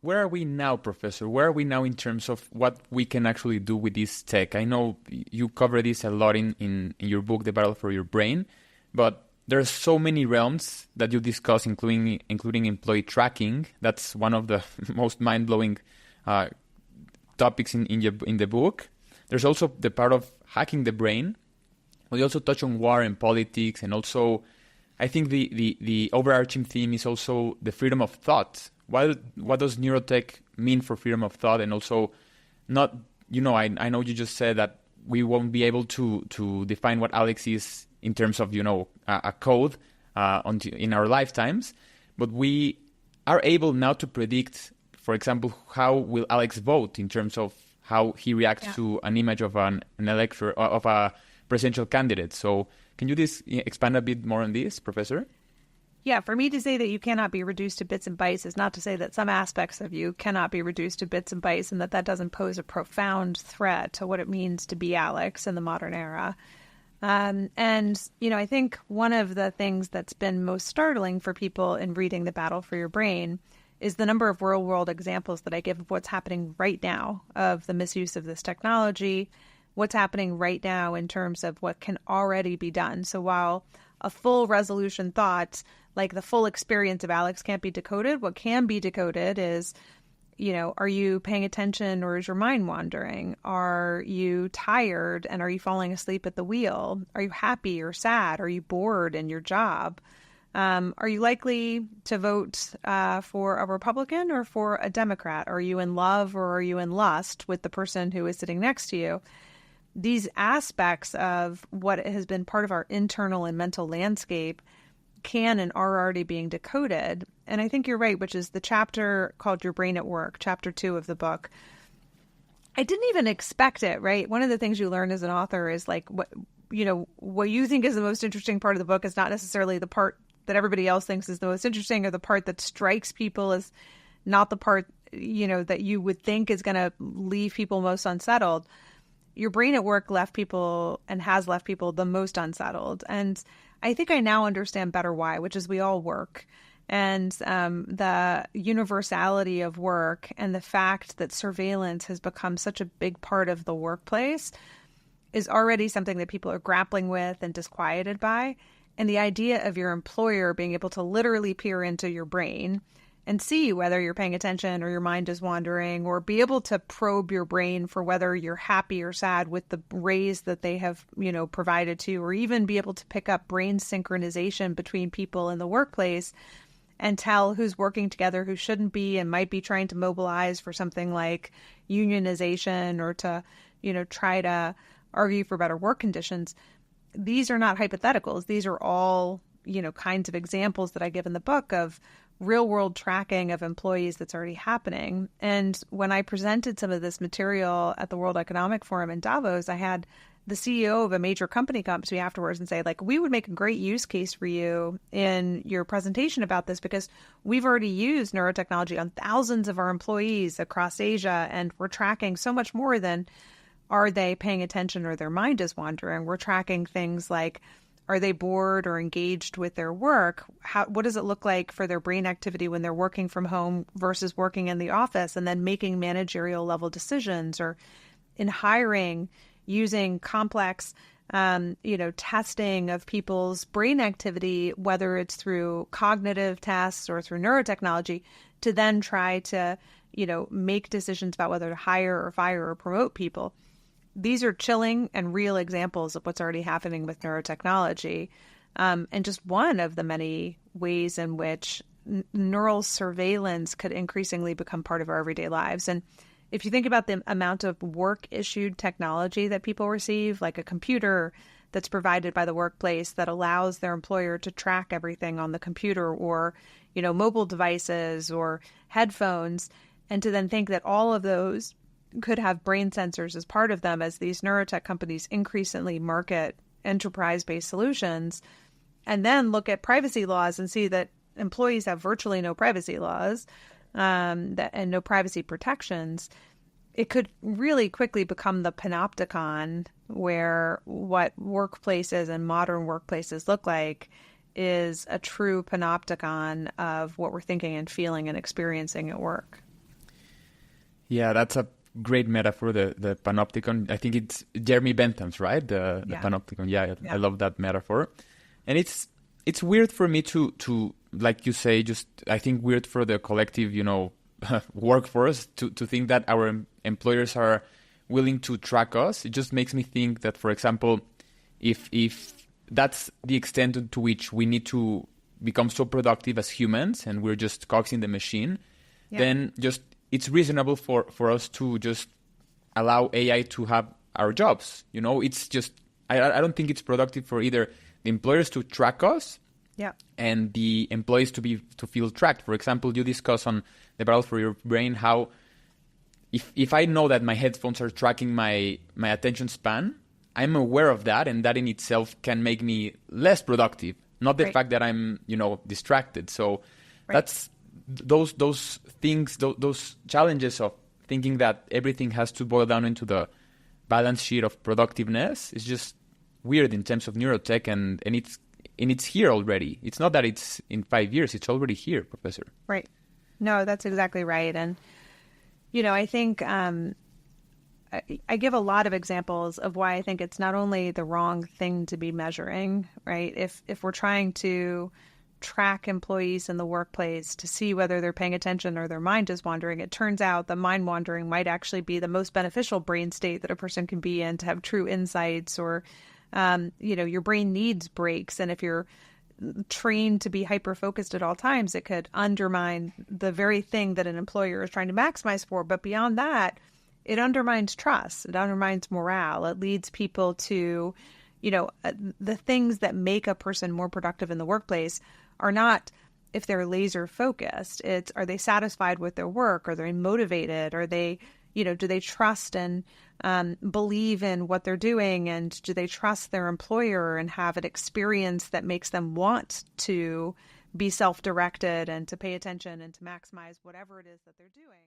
where are we now, Professor? Where are we now in terms of what we can actually do with this tech? I know you cover this a lot in your book, The Battle for Your Brain, but there's so many realms that you discuss, including employee tracking. That's one of the most mind-blowing topics in the book. There's also the part of hacking the brain. We also touch on war and politics, and also I think the overarching theme is also the freedom of thought. What does neurotech mean for freedom of thought? And also, not, I know you just said that we won't be able to define what Alex is in terms of, a code in our lifetimes, but we are able now to predict, for example, how will Alex vote in terms of how he reacts to an image of an elector, of a presidential candidate. So can you expand a bit more on this, Professor? Yeah, for me to say that you cannot be reduced to bits and bytes is not to say that some aspects of you cannot be reduced to bits and bytes, and that doesn't pose a profound threat to what it means to be Alex in the modern era. And, I think one of the things that's been most startling for people in reading The Battle for Your Brain is the number of real-world examples that I give of what's happening right now, of the misuse of this technology, what's happening right now in terms of what can already be done. So while a full resolution thought, like the full experience of Alex, can't be decoded, what can be decoded is, are you paying attention or is your mind wandering? Are you tired and are you falling asleep at the wheel? Are you happy or sad? Are you bored in your job? Are you likely to vote for a Republican or for a Democrat? Are you in love or are you in lust with the person who is sitting next to you? These aspects of what has been part of our internal and mental landscape can and are already being decoded. And I think you're right, which is the chapter called Your Brain at Work, chapter 2 of the book. I didn't even expect it, right? One of the things you learn as an author is like what you think is the most interesting part of the book is not necessarily the part that everybody else thinks is the most interesting, or the part that strikes people as not the part, that you would think is going to leave people most unsettled. Your Brain at Work left people and has left people the most unsettled. And I think I now understand better why, which is we all work. And the universality of work and the fact that surveillance has become such a big part of the workplace is already something that people are grappling with and disquieted by. And the idea of your employer being able to literally peer into your brain and see whether you're paying attention or your mind is wandering, or be able to probe your brain for whether you're happy or sad with the raise that they have, provided to you, or even be able to pick up brain synchronization between people in the workplace and tell who's working together, who shouldn't be, and might be trying to mobilize for something like unionization or to, try to argue for better work conditions. These are not hypotheticals. These are all, kinds of examples that I give in the book of real world tracking of employees that's already happening. And when I presented some of this material at the World Economic Forum in Davos, I had the CEO of a major company come to me afterwards and say, we would make a great use case for you in your presentation about this, because we've already used neurotechnology on thousands of our employees across Asia, and we're tracking so much more than are they paying attention or their mind is wandering. We're tracking things like, are they bored or engaged with their work? What does it look like for their brain activity when they're working from home versus working in the office, and then making managerial level decisions, or in hiring, using complex, testing of people's brain activity, whether it's through cognitive tests or through neurotechnology, to then try to, make decisions about whether to hire or fire or promote people. These are chilling and real examples of what's already happening with neurotechnology, and just one of the many ways in which neural surveillance could increasingly become part of our everyday lives. And if you think about the amount of work-issued technology that people receive, like a computer that's provided by the workplace that allows their employer to track everything on the computer, or, mobile devices or headphones, and to then think that all of those could have brain sensors as part of them, as these neurotech companies increasingly market enterprise-based solutions, and then look at privacy laws and see that employees have virtually no privacy laws and no privacy protections, it could really quickly become the panopticon where what workplaces and modern workplaces look like is a true panopticon of what we're thinking and feeling and experiencing at work. Yeah, that's a great metaphor, the panopticon. I think it's Jeremy Bentham's, right? The panopticon. Yeah, I love that metaphor. And it's weird for me to like you say, just I think weird for the collective, workforce to think that our employers are willing to track us. It just makes me think that, for example, if that's the extent to which we need to become so productive as humans and we're just cogs in the machine, then just it's reasonable for us to just allow AI to have our jobs. It's just I don't think it's productive for either the employers to track us and the employees to feel tracked. For example, you discuss on the Battle for Your Brain how if I know that my headphones are tracking my attention span, I'm aware of that, and that in itself can make me less productive. Not the fact that I'm, distracted. So that's those things, those challenges of thinking that everything has to boil down into the balance sheet of productiveness is just weird in terms of neurotech, and it's here already. It's not that it's in 5 years; it's already here, Professor. Right. No, that's exactly right, and I think I give a lot of examples of why I think it's not only the wrong thing to be measuring, right? If we're trying to track employees in the workplace to see whether they're paying attention or their mind is wandering, it turns out the mind wandering might actually be the most beneficial brain state that a person can be in to have true insights, or, your brain needs breaks. And if you're trained to be hyper-focused at all times, it could undermine the very thing that an employer is trying to maximize for. But beyond that, it undermines trust. It undermines morale. It leads people to, the things that make a person more productive in the workplace are not if they're laser focused. It's, are they satisfied with their work? Are they motivated? Are they, do they trust and believe in what they're doing? And do they trust their employer and have an experience that makes them want to be self-directed and to pay attention and to maximize whatever it is that they're doing?